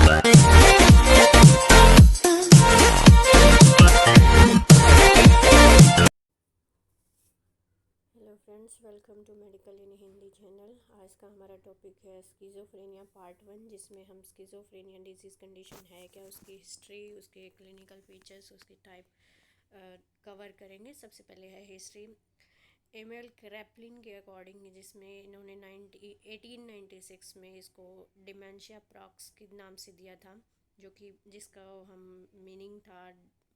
Hello friends, welcome to medical in Hindi channel. आज का हमारा टॉपिक है स्किज़ोफ्रेनिया पार्ट 1, जिसमें हम स्किज़ोफ्रेनिया डिजीज़ कंडीशन है क्या, उसकी हिस्ट्री, उसके क्लिनिकल फीचर्स, उसकी टाइप कवर करेंगे। सबसे पहले है हिस्ट्री। एमएल क्रैपलिन के अकॉर्डिंग, जिसमें इन्होंने 1896 में इसको डिमेंशिया प्रॉक्स के नाम से दिया था, जो कि जिसका हम मीनिंग था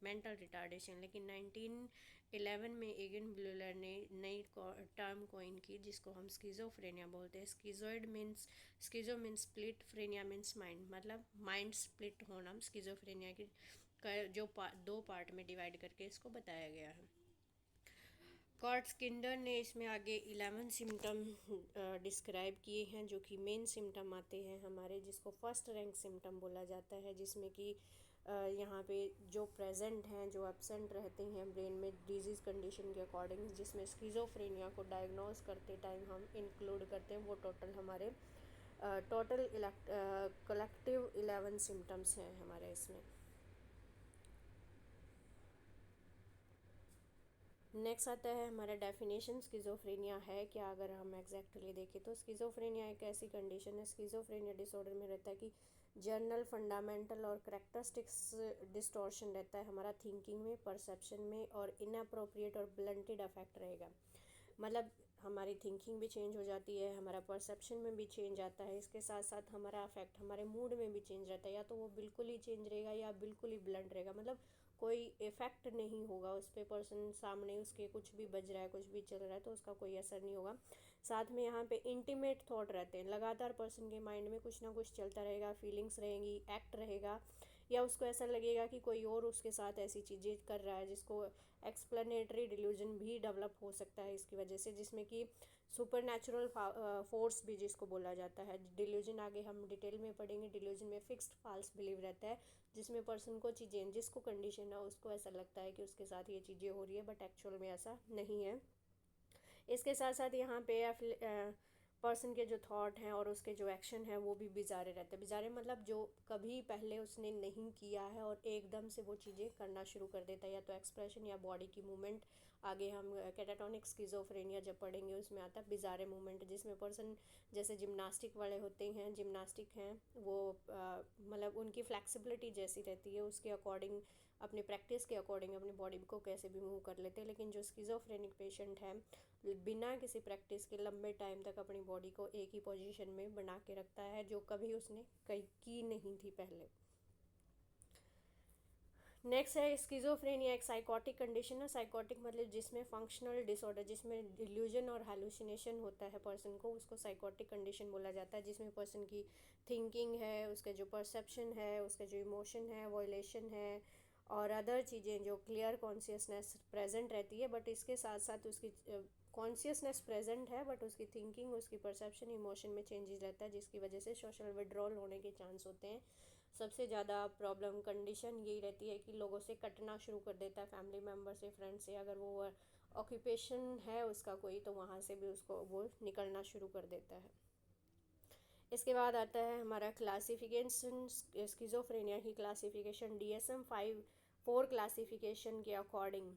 मेंटल रिटार्डेशन। लेकिन 1911 में एगन ब्लूलर ने नई टर्म कोइन की, जिसको हम स्किज़ोफ्रेनिया बोलते हैं। Schizoid means, schizo means split, phrenia means mind, मतलब माइंड स्प्लिट होना। स्किज़ोफ्रेनिया की जो दो पार्ट में डिवाइड करके इसको बताया गया है। कॉर्ट स्किंडर ने इसमें आगे 11 सिम्टम डिस्क्राइब किए हैं, जो कि मेन सिम्टम आते हैं हमारे, जिसको फर्स्ट रैंक सिम्टम बोला जाता है, जिसमें कि यहाँ पे जो प्रेजेंट हैं, जो एब्सेंट रहते हैं ब्रेन में डिजीज़ कंडीशन के अकॉर्डिंग, जिसमें स्किज़ोफ्रेनिया को डायग्नोज करते टाइम हम इंक्लूड करते हैं, वो टोटल हमारे कलेक्टिव 11 सिम्टम्स हैं हमारे इसमें। नेक्स्ट आता है हमारा डेफिनेशन, स्किज़ोफ्रेनिया है क्या। अगर हम एग्जैक्टली देखें तो स्किज़ोफ्रेनिया एक ऐसी कंडीशन है, स्किज़ोफ्रेनिया डिसऑर्डर में रहता है कि जर्नल, फंडामेंटल और करेक्टरिस्टिक्स डिस्टॉर्शन रहता है हमारा थिंकिंग में, परसेप्शन में, और इनअप्रोप्रिएट और ब्लंटेड अफेक्ट रहेगा। मतलब हमारी थिंकिंग भी चेंज हो जाती है, हमारा परसेप्शन में भी चेंज आता है, इसके साथ साथ हमारा अफेक्ट हमारे मूड में भी चेंज रहता है। या तो वो बिल्कुल ही चेंज रहेगा या बिल्कुल ही ब्लंट रहेगा, मतलब कोई इफ़ेक्ट नहीं होगा उस पर, पर्सन सामने उसके कुछ भी बज रहा है, कुछ भी चल रहा है तो उसका कोई असर नहीं होगा। साथ में यहाँ पे इंटीमेट थॉट रहते हैं, लगातार पर्सन के माइंड में कुछ ना कुछ चलता रहेगा, फीलिंग्स रहेंगी, एक्ट रहेगा, या उसको ऐसा लगेगा कि कोई और उसके साथ ऐसी चीज़ें कर रहा है, जिसको एक्सप्लेनेटरी डिल्यूजन भी डेवलप हो सकता है इसकी वजह से, जिसमें कि सुपर नेचुरल फोर्स भी जिसको बोला जाता है। डिल्यूजन आगे हम डिटेल में पढ़ेंगे। डिल्यूजन में फिक्स्ड फॉल्स बिलीव रहता है, जिसमें पर्सन को चीज़ें, जिसको कंडीशन है उसको ऐसा लगता है कि उसके साथ ये चीज़ें हो रही है, बट एक्चुअल में ऐसा नहीं है। इसके साथ साथ यहाँ पे पर्सन के जो थॉट हैं और उसके जो एक्शन हैं वो भी बिजारे रहते हैं। बिजारे मतलब जो कभी पहले उसने नहीं किया है और एकदम से वो चीज़ें करना शुरू कर देता है, या तो एक्सप्रेशन या बॉडी की मूवमेंट। आगे हम कैटाटोनिक स्किज़ोफ्रेनिया जब पढ़ेंगे उसमें आता है बिजारे मूवमेंट, जिसमें पर्सन जैसे जिम्नास्टिक वाले होते हैं, जिम्नास्टिक हैं वो, मतलब उनकी फ्लेक्सिबिलिटी जैसी रहती है, उसके अकॉर्डिंग अपनी प्रैक्टिस के अकॉर्डिंग अपनी बॉडी को कैसे भी मूव कर लेते हैं। लेकिन जो स्किज़ोफ्रेनिक पेशेंट है, बिना किसी प्रैक्टिस के लंबे टाइम तक अपनी बॉडी को एक ही पोजीशन में बना के रखता है, जो कभी उसने कहीं की नहीं थी पहले। नेक्स्ट है स्किज़ोफ्रेनिया, एक साइकोटिक कंडीशन है। साइकोटिक मतलब जिसमें फंक्शनल डिसऑर्डर, जिसमें डिल्यूजन और हैलुसिनेशन होता है पर्सन को, उसको साइकोटिक कंडीशन बोला जाता है। जिसमें पर्सन की थिंकिंग है, उसके जो परसेप्शन है, उसके जो इमोशन है, वॉयलेशन है, और अदर चीज़ें जो क्लियर कॉन्शियसनेस प्रेजेंट रहती है, बट इसके साथ साथ उसकी कॉन्शियसनेस प्रेजेंट है, बट उसकी थिंकिंग, उसकी परसेप्शन, इमोशन में चेंजेस रहता है, जिसकी वजह से सोशल विड्रॉल होने के चांस होते हैं। सबसे ज़्यादा प्रॉब्लम कंडीशन यही रहती है कि लोगों से कटना शुरू कर देता है, फैमिली मेम्बर से, फ्रेंड से। अगर वो ऑक्यूपेशन है उसका कोई, तो वहाँ से भी उसको वो निकलना शुरू कर देता है। इसके बाद आता है हमारा क्लासिफिकेशन। स्किज़ोफ्रेनिया की क्लासिफिकेशन DSM 4 क्लासिफिकेशन के अकॉर्डिंग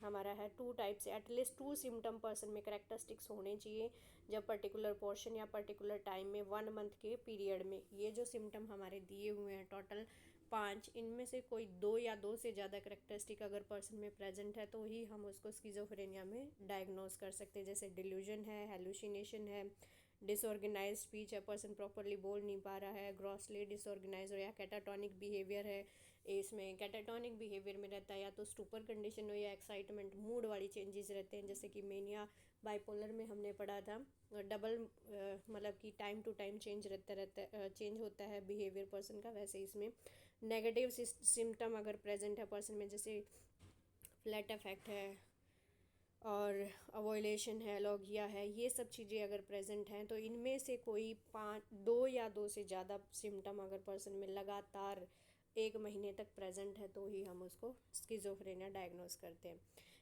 हमारा है 2 टाइप से। एटलीस्ट 2 सिम्टम पर्सन में करेक्टरिस्टिक्स होने चाहिए जब पर्टिकुलर पोर्शन या पर्टिकुलर टाइम में 1 मंथ के पीरियड में। ये जो सिम्टम हमारे दिए हुए हैं टोटल 5, इनमें से कोई 2 या 2 से ज़्यादा करेक्टरिस्टिक अगर पर्सन में प्रेजेंट है तो ही हम उसको स्किज़ोफ्रेनिया में डायग्नोज कर सकते हैं। जैसे डिल्यूजन है, हेलुसिनेशन है, डिसऑर्गेनाइज स्पीच है, पर्सन प्रॉपरली बोल नहीं पा रहा है, ग्रॉसली डिसऑर्गेनाइज, या कैटाटोनिक बिहेवियर है। इसमें कैटाटोनिक बिहेवियर में रहता है या तो स्टूपर कंडीशन हो या एक्साइटमेंट, मूड वाली चेंजेस रहते हैं, जैसे कि मेनिया बाइपोलर में हमने पढ़ा था। डबल मतलब कि टाइम टू टाइम चेंज होता है बिहेवियर पर्सन का, वैसे इसमें नेगेटिव सिम्टम अगर प्रेजेंट है पर्सन में, जैसे फ्लैट अफेक्ट है और अवोलेशन है, लॉगिया है, ये सब चीज़ें अगर प्रेजेंट हैं तो इनमें से कोई 2 या 2 से ज़्यादा सिम्टम अगर पर्सन में लगातार 1 महीने तक प्रेजेंट है तो ही हम उसको स्किज़ोफ्रेनिया डायग्नोज करते हैं।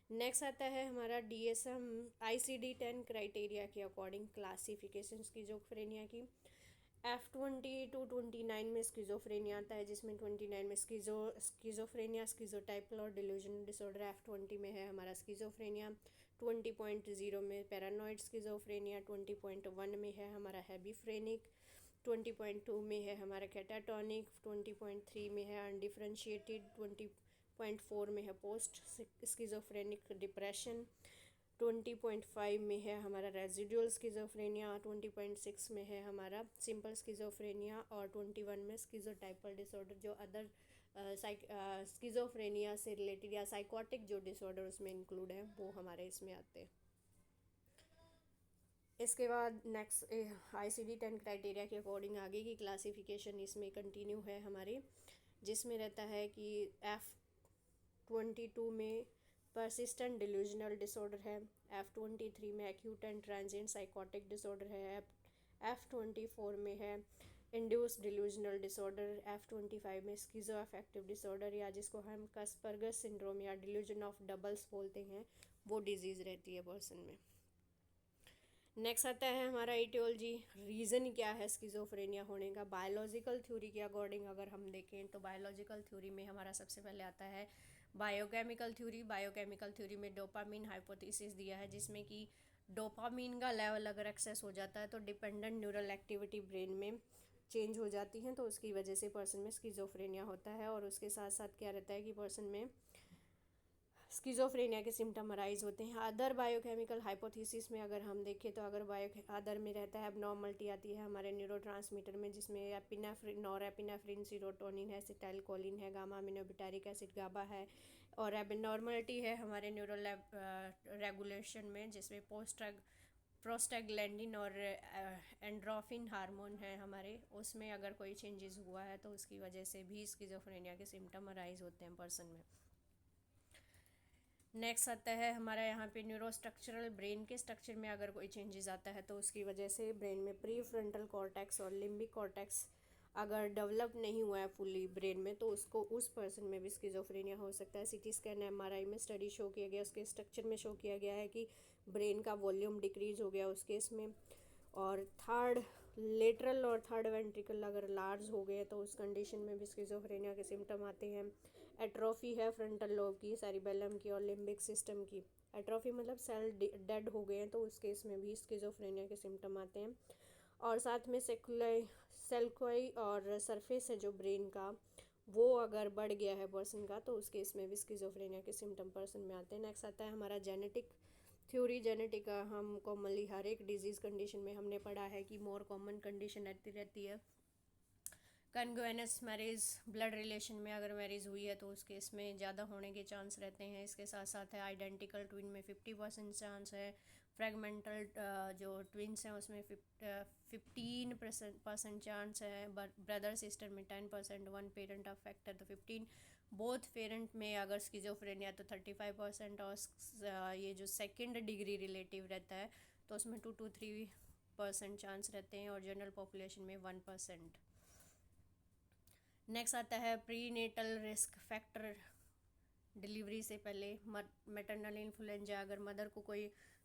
नेक्स्ट आता है हमारा DSM ICD-10 क्राइटेरिया के अकॉर्डिंग क्लासिफिकेशन स्किज़ोफ्रेनिया की। F20 to 29 में स्किज़ोफ्रेनिया आता है, जिसमें 29 में स्किज़ोफ्रेनिया, स्किज़ोटाइपल और डिल्यूजनल डिसऑर्डर। F20 में है हमारा स्किज़ोफ्रेनिया। 20.0 में पैरानॉइड स्किज़ोफ्रेनिया। 20.1 में है हमारा हैबीफ्रेनिक। 20.2 में है हमारा कैटाटॉनिक। 20.3 में है अनडिफरेंशिएटेड। 20.4 में है पोस्ट स्किज़ोफ्रेनिक डिप्रेशन। 20.5 में है हमारा रेजिडुअल स्किज़ोफ्रेनिया। 20.6 में है हमारा सिंपल स्किज़ोफ्रेनिया। और 21 में स्किज़ोटाइपल डिसऑर्डर, जो अदर स्किज़ोफ्रेनिया से रिलेटेड या साइकोटिक जो डिसऑर्डर उसमें इंक्लूड है वो हमारे इसमें आते हैं। इसके बाद नेक्स्ट ICD-10 क्राइटेरिया के अकॉर्डिंग आगे की क्लासिफिकेशन इसमें कंटिन्यू है हमारी, जिसमें रहता है कि F22 में परसिस्टेंट डिल्यूजनल डिसऑर्डर है। F23 में acute and transient psychotic disorder है। F24 में है इंड्यूस्ड डिल्यूजनल डिसऑर्डर। F25 में स्किज़ो अफेक्टिव डिसऑर्डर, या जिसको हम कास्पर्गस सिंड्रोम या डिल्यूजन ऑफ डबल्स बोलते हैं, वो डिजीज़ रहती है पर्सन में। नेक्स्ट आता है हमारा ईटियोलॉजी, रीज़न क्या है स्किज़ोफ्रेनिया होने का। बायोलॉजिकल थ्योरी के अकॉर्डिंग अगर हम देखें तो बायोलॉजिकल थ्योरी में हमारा सबसे पहले आता है बायोकेमिकल थ्योरी। बायोकेमिकल थ्योरी में डोपामिन हाइपोथेसिस दिया है, जिसमें कि डोपामिन का लेवल अगर एक्सेस हो जाता है तो डिपेंडेंट न्यूरल एक्टिविटी ब्रेन में चेंज हो जाती है, तो उसकी वजह से पर्सन में स्किज़ोफ्रेनिया होता है। और उसके साथ साथ क्या रहता है कि पर्सन में स्किज़ोफ्रेनिया के सिम्टम अराइज होते हैं। अदर बायोकेमिकल हाइपोथेसिस में अगर हम देखें तो अदर में रहता है एबनॉर्मलिटी आती है हमारे न्यूरोट्रांसमीटर में, जिसमें एपिनेफ्रिन, नॉरएपिनेफ्रिन, सीरोटोनिन है, एसिटाइलकोलिन है, गामा अमीनोब्यूटारिक एसिड गाबा है। और एबनॉर्मलिटी है हमारे न्यूरल रेगुलेशन में, जिसमें प्रोस्टाग्लैंडिन और एंड्रोफिन हार्मोन है हमारे, उसमें अगर कोई चेंजेस हुआ है तो उसकी वजह से भी स्किज़ोफ्रेनिया के सिम्टम अराइज होते हैं पर्सन में। नेक्स्ट आता है हमारा यहाँ पे न्यूरोस्ट्रक्चरल, ब्रेन के स्ट्रक्चर में अगर कोई चेंजेस आता है तो उसकी वजह से ब्रेन में प्री फ्रंटल कॉर्टेक्स और लिम्बिक कॉर्टेक्स अगर डेवलप नहीं हुआ है फुली ब्रेन में, तो उसको उस पर्सन में भी स्किज़ोफ्रेनिया हो सकता है। CT स्कैन MRI में स्टडी शो किया गया, उसके स्ट्रक्चर में शो किया गया है कि ब्रेन का वॉल्यूम डिक्रीज हो गया उस केस में। और थर्ड लेटरल और थर्ड वेंट्रिकल अगर लार्ज हो गए तो उस कंडीशन में भी स्किज़ोफ्रेनिया के सिम्टम आते हैं। एट्रोफी है फ्रंटल लोब की, सेरिबेलम की और लिम्बिक सिस्टम की। एट्रोफी मतलब सेल डेड हो गए हैं, तो उस केस में भी स्किज़ोफ्रेनिया के सिम्टम आते हैं। और साथ में सेल्कोई और सरफेस है जो ब्रेन का, वो अगर बढ़ गया है पर्सन का, तो उस केस में भी स्किज़ोफ्रेनिया के सिम्टम पर्सन में आते हैं। नेक्स्ट आता है हमारा जेनेटिक थ्योरी। जेनेटिक हम कॉमनली हर एक डिजीज़ कंडीशन में हमने पढ़ा है कि मोर कॉमन कंडीशन रहती है कॉन्जुगेनस मैरिज, ब्लड रिलेशन में अगर मैरिज हुई है तो उस केस में ज़्यादा होने के चांस रहते हैं। इसके साथ साथ है आइडेंटिकल ट्विन में 50% चांस है। फ्रेगमेंटल जो ट्विन्स हैं उसमें 15% चांस है। ब्रदर सिस्टर में 10%, वन पेरेंट अफेक्ट है तो 15, बोथ पेरेंट में अगर स्किज़ोफ्रेनिया तो 35%, और ये जो सेकेंड डिग्री रिलेटिव रहता है तो उसमें 2 to 3% चांस रहते हैं, और जनरल पॉपुलेशन में 1%। नेक्स्ट आता है prenatal risk factor. Delivery से पहले मैटरनल इन्फ्लुएंजा, अगर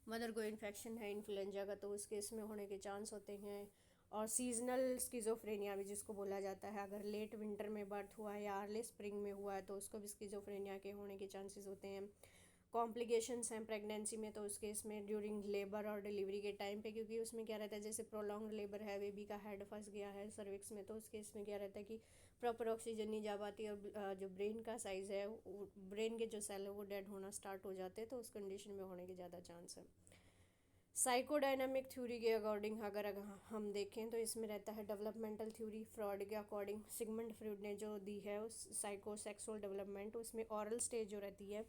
मदर को इन्फेक्शन है इन्फ्लुएंजा का तो उस केस में होने के चांस होते हैं। और सीजनल स्किज़ोफ्रेनिया भी जिसको बोला जाता है, अगर लेट विंटर में बर्थ हुआ है या अर्ली स्प्रिंग में हुआ है तो उसको भी स्किज़ोफ्रेनिया के होने के चांसेस होते हैं। कॉम्प्लिकेशंस हैं प्रेगनेंसी में, तो उस केस में ड्यूरिंग लेबर और डिलीवरी के टाइम पे, क्योंकि उसमें क्या रहता है जैसे प्रोलॉन्ग लेबर है, बेबी का हेड फंस गया है सर्विक्स में, तो उस केस में क्या रहता है कि प्रॉपर ऑक्सीजन नहीं जा पाती और जो ब्रेन का साइज़ है, ब्रेन के जो सेल है वो डेड होना स्टार्ट हो जाते हैं, तो उस कंडीशन में होने के ज़्यादा चांस है। साइकोडायनामिक थ्योरी के अकॉर्डिंग अगर हम देखें तो इसमें रहता है डेवलपमेंटल थ्योरी। फ्रॉड के अकॉर्डिंग, सिगमंड फ्रॉइड ने जो दी है उस साइकोसेक्सुअल डेवलपमेंट, उसमें ऑरल स्टेज जो रहती है,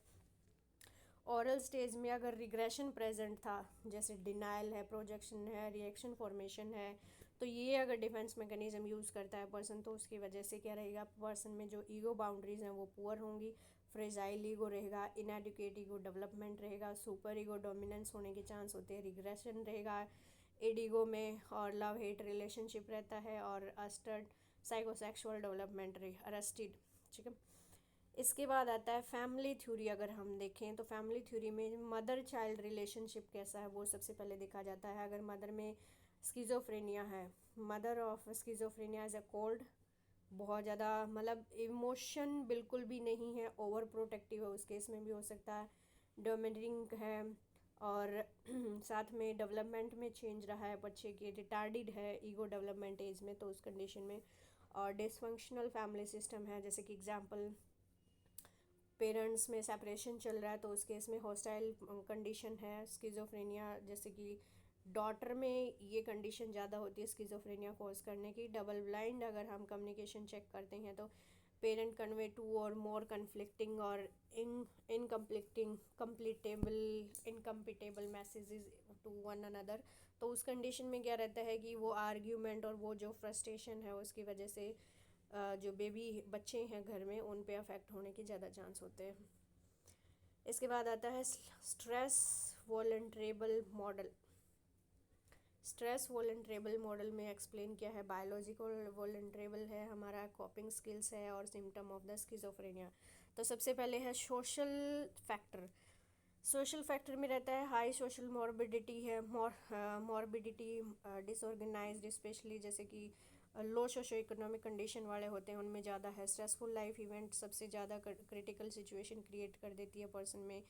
ऑरल स्टेज में अगर रिग्रेशन प्रेजेंट था, जैसे डिनाइल है, प्रोजेक्शन है, रिएक्शन फॉर्मेशन है, तो ये अगर डिफेंस मैकेनिज्म यूज़ करता है पर्सन, तो उसकी वजह से क्या रहेगा, पर्सन में जो ईगो बाउंड्रीज हैं वो पुअर होंगी, फ्रेजाइल ईगो रहेगा, इनएडुकेट ईगो डेवलपमेंट रहेगा, सुपर ईगो डोमिनेंस होने के चांस होते हैं, रिग्रेशन रहेगा एडीगो में, और लव हेट रिलेशनशिप रहता है, और अस्टर्ड साइकोसेक्सुअल डेवलपमेंट अरेस्टेड। ठीक है, इसके बाद आता है फैमिली थ्योरी। अगर हम देखें तो फैमिली थ्योरी में मदर चाइल्ड रिलेशनशिप कैसा है वो सबसे पहले देखा जाता है। अगर मदर में स्किज़ोफ्रेनिया है mother of schizophrenia as a cold, बहुत ज़्यादा मतलब इमोशन बिल्कुल भी नहीं है, ओवर प्रोटेक्टिव है, उस केस में भी हो सकता है। डोमिनेटिंग है, और साथ में डेवलपमेंट में चेंज रहा है बच्चे के, रिटार्डिड है ईगो डेवलपमेंट एज में, तो उस कंडीशन में। और डिसफंक्शनल फैमिली सिस्टम है, जैसे कि एग्जांपल पेरेंट्स में सेपरेशन चल रहा है, तो उस केस में हॉस्टाइल कंडीशन है स्किज़ोफ्रेनिया। जैसे कि डॉटर में ये कंडीशन ज़्यादा होती है स्किज़ोफ्रेनिया कॉज करने की। डबल ब्लाइंड अगर हम कम्युनिकेशन चेक करते हैं तो पेरेंट कन्वे टू और मोर कन्फ्लिक्टिंग और incompatible messages to one another. तो उस कंडीशन में क्या रहता है कि वो आर्ग्यूमेंट और वो जो फ्रस्ट्रेशन है उसकी वजह से जो बेबी बच्चे हैं घर में उन पे अफेक्ट होने के ज़्यादा चांस होते हैं। इसके बाद आता है स्ट्रेस वॉलनरेबल मॉडल। स्ट्रेस वॉलनरेबल मॉडल में एक्सप्लेन किया है, बायोलॉजिकल वॉलनरेबल है हमारा, कॉपिंग स्किल्स है, और सिम्टम ऑफ द स्किज़ोफ्रेनिया। तो सबसे पहले है सोशल फैक्टर। सोशल फैक्टर में रहता है हाई सोशल मॉर्बिडिटी है, मॉर्बिडिटी डिसऑर्गेनाइज्ड स्पेशली, जैसे कि लो सोशो इकोनॉमिक कंडीशन वाले होते हैं उनमें ज़्यादा है। स्ट्रेसफुल लाइफ इवेंट सबसे ज़्यादा क्रिटिकल सिचुएशन क्रिएट कर देती है पर्सन में।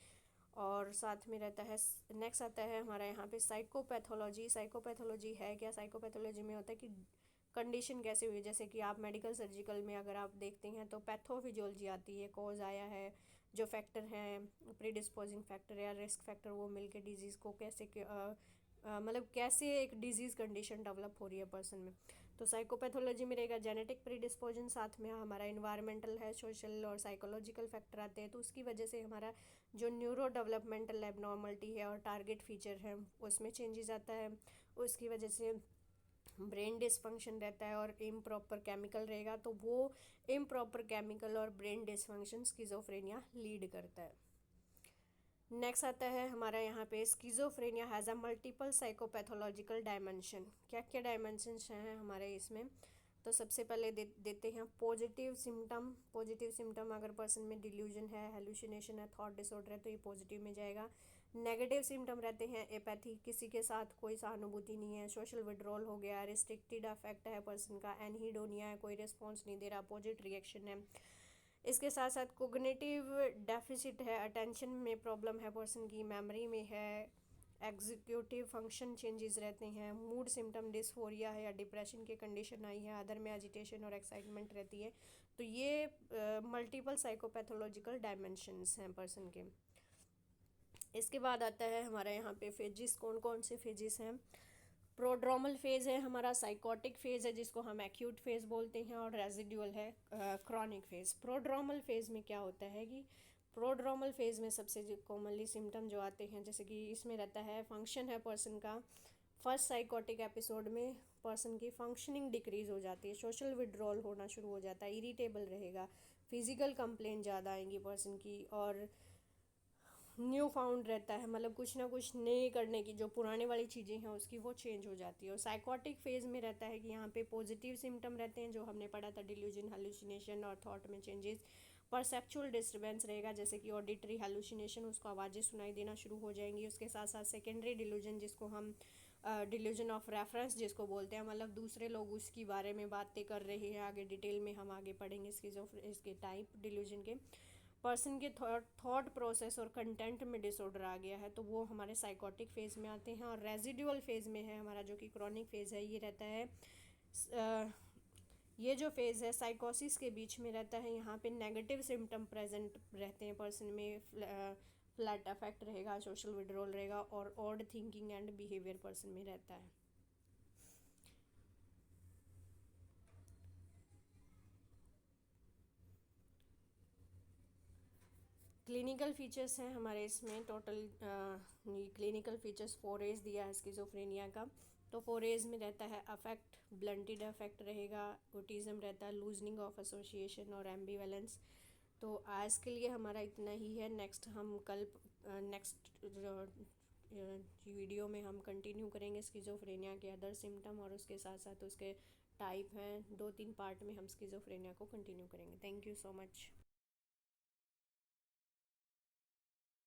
और साथ में रहता है, नेक्स्ट आता है हमारा यहाँ पे साइकोपैथोलॉजी। साइकोपैथोलॉजी है क्या? साइकोपैथोलॉजी में होता है कि कंडीशन कैसे हुई, जैसे कि आप मेडिकल सर्जिकल में अगर आप देखते हैं तो पैथोफिजियोलॉजी आती है, कॉज आया है, जो फैक्टर हैं प्रीडिस्पोजिंग फैक्टर या रिस्क फैक्टर वो मिलके डिजीज़ को कैसे मतलब कैसे एक डिजीज़ कंडीशन डेवलप हो रही है पर्सन में। तो साइकोपैथोलॉजी में रहेगा जेनेटिक प्रीडिस्पोजन, साथ में हमारा इन्वायरमेंटल है, सोशल और साइकोलॉजिकल फैक्टर आते हैं। तो उसकी वजह से हमारा जो न्यूरो डेवलपमेंटल एबनॉर्मलिटी है और टारगेट फीचर है उसमें चेंजेस आता है। उसकी वजह से ब्रेन डिसफंक्शन रहता है और इम्प्रॉपर केमिकल रहेगा, तो वो इम्प्रॉपर केमिकल और ब्रेन डिसफंक्शन स्किज़ोफ्रेनिया लीड करता है। नेक्स्ट आता है हमारा यहाँ पे schizophrenia has a multiple psychopathological dimension. क्या क्या डायमेंशंस हैं हमारे इसमें? तो सबसे पहले देते हैं पॉजिटिव सिम्टम। पॉजिटिव सिम्टम अगर पर्सन में डिल्यूजन है, हेलुसिनेशन है, थॉट डिसऑर्डर है, तो ये पॉजिटिव में जाएगा। नेगेटिव सिम्टम रहते हैं एपैथी, किसी के साथ कोई सहानुभूति नहीं है, सोशल विड्रॉल हो गया, रिस्ट्रिक्टेड अफेक्ट है पर्सन का, एनहीडोनिया है, कोई रिस्पॉन्स नहीं दे रहा, अपोजिट रिएक्शन है। इसके साथ साथ कोग्निटिव डेफिसिट है, अटेंशन में प्रॉब्लम है पर्सन की, मेमोरी में है, एग्जीक्यूटिव फंक्शन चेंजेस रहते हैं, मूड सिम्टम डिसफोरिया है या डिप्रेशन की कंडीशन आई है, अदर में एजिटेशन और एक्साइटमेंट रहती है। तो ये मल्टीपल साइकोपैथोलॉजिकल डायमेंशंस हैं पर्सन के। इसके बाद आता है हमारे यहाँ पे फेजिस, कौन कौन से फेजिस हैं? प्रोड्रोमल फेज़ है हमारा, साइकोटिक फेज़ है जिसको हम एक्यूट फेज़ बोलते हैं, और रेजिडुअल है क्रॉनिक फेज़। प्रोड्रोमल फेज़ में क्या होता है कि प्रोड्रोमल फेज़ में सबसे जो कॉमनली सिम्टम जो आते हैं, जैसे कि इसमें रहता है फंक्शन है पर्सन का, फर्स्ट साइकोटिक एपिसोड में पर्सन की फंक्शनिंग डिक्रीज़ हो जाती है, सोशल विड्रॉल होना शुरू हो जाता है, इरिटेबल रहेगा, फिजिकल कंप्लेंट ज़्यादा आएंगी पर्सन की, और न्यू फाउंड रहता है, मतलब कुछ ना कुछ नए करने की जो पुराने वाली चीज़ें हैं उसकी वो चेंज हो जाती है। और साइकोटिक फेज़ में रहता है कि यहाँ पे पॉजिटिव सिम्टम रहते हैं जो हमने पढ़ा था, डिल्यूजन, हेलुसिनेशन और थॉट में चेंजेस। परसेप्चुअल डिस्टर्बेंस रहेगा, जैसे कि ऑडिटरी हेलुसिनेशन, उसको आवाज़ें सुनाई देना शुरू हो जाएंगी। उसके साथ साथ सेकेंडरी डिल्यूजन, जिसको हम डिल्यूजन ऑफ रेफरेंस जिसको बोलते हैं, मतलब दूसरे लोग उसकी बारे में बातें कर रहे हैं, आगे डिटेल में हम आगे पढ़ेंगे इसके टाइप डिल्यूजन के। पर्सन के थॉट प्रोसेस और कंटेंट में डिसऑर्डर आ गया है, तो वो हमारे साइकोटिक फेज़ में आते हैं। और रेजिडुअल फेज़ में है हमारा, जो कि क्रॉनिक फेज़ है, ये रहता है ये जो फेज़ है साइकोसिस के बीच में रहता है। यहाँ पे नेगेटिव सिम्टम प्रेजेंट रहते हैं पर्सन में, फ्लैट अफेक्ट रहेगा, सोशल विड्रॉल रहेगा, और odd thinking and behaviour person में रहता है। क्लिनिकल फीचर्स हैं हमारे इसमें टोटल, क्लिनिकल फीचर्स 4A's दिया है स्किज़ोफ्रेनिया का। तो 4A's में रहता है अफेक्ट, ब्लंटेड अफेक्ट रहेगा, ऑटिज़म रहता है, लूजनिंग ऑफ एसोसिएशन और एम्बिवेलेंस। तो आज के लिए हमारा इतना ही है। नेक्स्ट हम कल नेक्स्ट वीडियो में हम कंटिन्यू करेंगे स्किज़ोफ्रेनिया के अदर सिम्टम, और उसके साथ साथ उसके टाइप हैं, 2-3 पार्ट में हम स्किज़ोफ्रेनिया को कंटिन्यू करेंगे। Thank you so much.